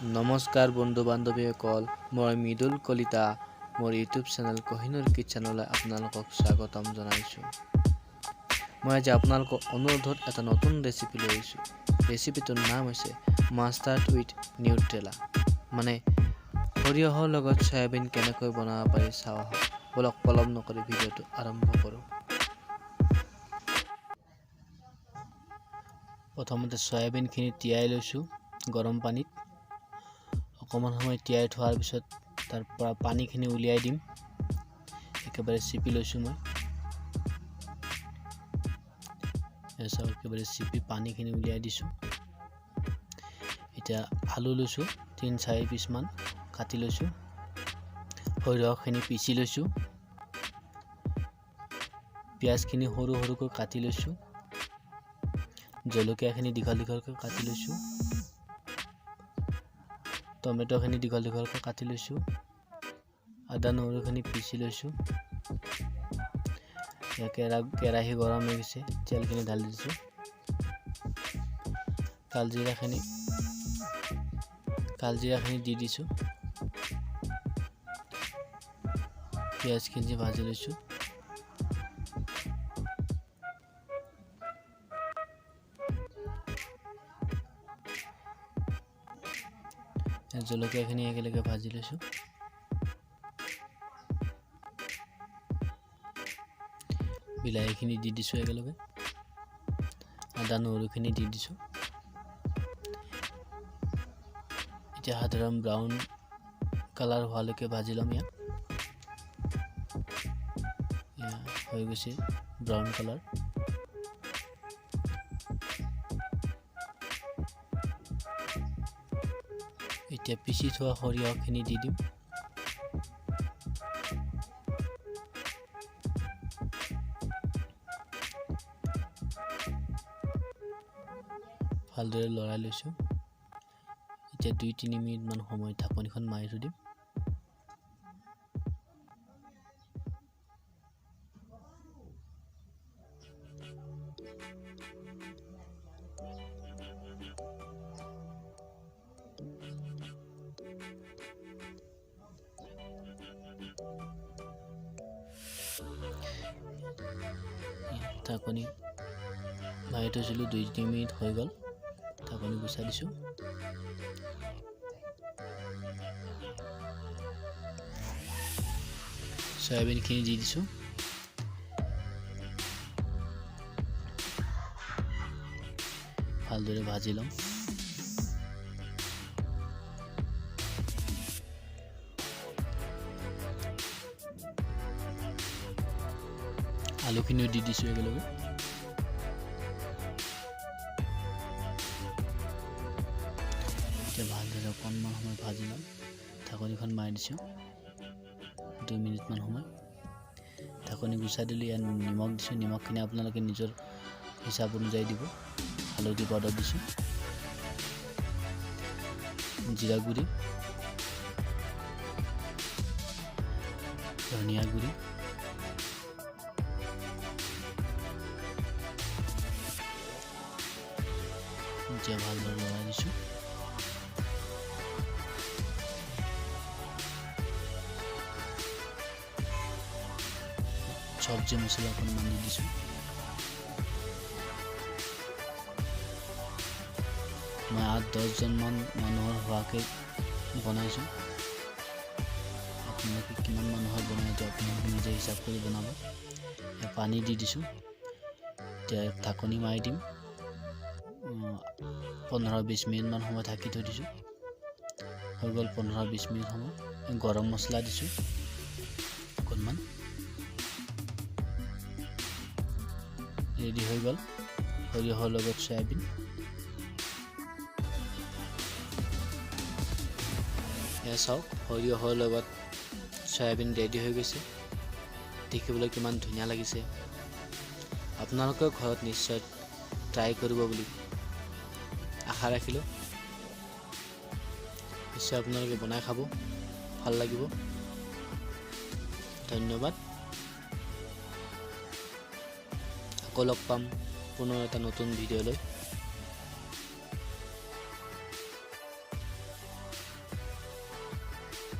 নমস্কাৰ বন্ধু বান্ধৱীসকল, মই মৃদুল কলিতা মোৰ ইউটিউব চেনেল কহিনুৰ কিটচেনলৈ আপোনালোকক স্বাগতম জনাইছোঁ। মই আজি আপোনালোকক অনুৰোধত এটা নতুন ৰেচিপি লৈ আহিছোঁ। ৰেচিপিটোৰ নাম হৈছে মাষ্টাৰ্ড উইথ নিউট্ৰেলা, মানে সৰিয়হৰ লগত সয়াবিন কেনেকৈ বনাব পাৰি চাওঁ আহক। বলক পলম নকৰি ভিডিঅ'টো আৰম্ভ কৰোঁ। প্ৰথমতে সয়াবিনখিনি তিয়াই লৈছোঁ গৰম পানীত। অকমান সময় তিয়াই থোৱাৰ পিছত তাৰ পৰা পানীখিনি উলিয়াই দিম। একেবাৰে চিপি লৈছোঁ মই। একেবাৰে চিপি পানীখিনি উলিয়াই দিছোঁ। এতিয়া আলু লৈছোঁ 3-4 পিচমান কাটি লৈছোঁ। সৰিয়হখিনি পিচি লৈছোঁ। পিঁয়াজখিনি সৰু সৰুকৈ কাটি লৈছোঁ। জলকীয়াখিনি দীঘল দীঘলকৈ কাটি লৈছোঁ। টমেটোখিনি দীঘল দীঘলকৈ কাটি লৈছোঁ। আদা নহৰুখিনি পিচি লৈছোঁ। কেৰাহী গৰম হৈ গৈছে, তেলখিনি ঢালি দিছোঁ। কালজিৰাখিনি দি দিছোঁ। পিঁয়াজখিনি ভাজি লৈছোঁ। জলকীয়াখিনি একেলগে ভাজি লৈছোঁ। বিলাহীখিনি দি দিছোঁ একেলগে। আদা নহৰুখিনি দি দিছোঁ। এতিয়া সাধাৰণ ব্ৰাউন কালাৰ হোৱালৈকে ভাজি ল'ম। ইয়াত হৈ গৈছে ব্ৰাউন কালাৰ। এতিয়া পিচি থোৱা সৰিয়হখিনি দি দিম। ভালদৰে লৰাই লৈছোঁ। এতিয়া 2-3 মিনিটমান সময় ঢাকনিখন মাৰি থৈ দিম। ঢাকনি মাৰি থৈছিলোঁ, 2-3 মিনিট হৈ গ'ল। ঢাকনি গুচাই দিছোঁ। সয়াবিনখিনি দি দিছোঁ। ভালদৰে ভাজি ল'ম। আলুখিনিও দি দিছোঁ একেলগে। এতিয়া ভালদৰে অকণমান সময় ভাজি ল'ম। ঢাকনিখন মাৰি দিছোঁ 2 মিনিটমান সময়। ঢাকনি গুচাই দিলোঁ। ইয়াত নিমখ দিছোঁ। নিমখখিনি আপোনালোকে নিজৰ হিচাপ অনুযায়ী দিব। হালধি পাউডাৰ দিছোঁ। জিৰা গুড়ি, ধনিয়া গুড়ি, এতিয়া ভালদৰে লৰাই দিছোঁ। চব্জি মছলা অকণমান দি দিছোঁ। মই 8-10জনমান মানুহৰ হোৱাকৈ বনাইছোঁ। আপোনালোকে কিমান মানুহৰ বনাইছোঁ আপোনালোকে নিজে হিচাপ কৰি বনাব। পানী দি দিছোঁ। এতিয়া ঢাকনি মাৰি দিম। 15-20 মিনিটমান সময় ঢাকি থৈ দিছোঁ। হৈ গ'ল 15-20 মিনিট সময়। গৰম মছলা দিছোঁ অকণমান। ৰেডি হৈ গ'ল সৰিয়হৰ লগত সয়াবিন। এয়া চাওক, সৰিয়হৰ লগত সয়াবিন ৰেডি হৈ গৈছে। দেখিবলৈ কিমান ধুনীয়া লাগিছে। আপোনালোকেও ঘৰত নিশ্চয় ট্ৰাই কৰিব বুলি আশা ৰাখিলোঁ। নিশ্চয় আপোনালোকে বনাই খাব, ভাল লাগিব। ধন্যবাদ। আকৌ লগ পাম পুনৰ এটা নতুন ভিডিঅ'লৈ।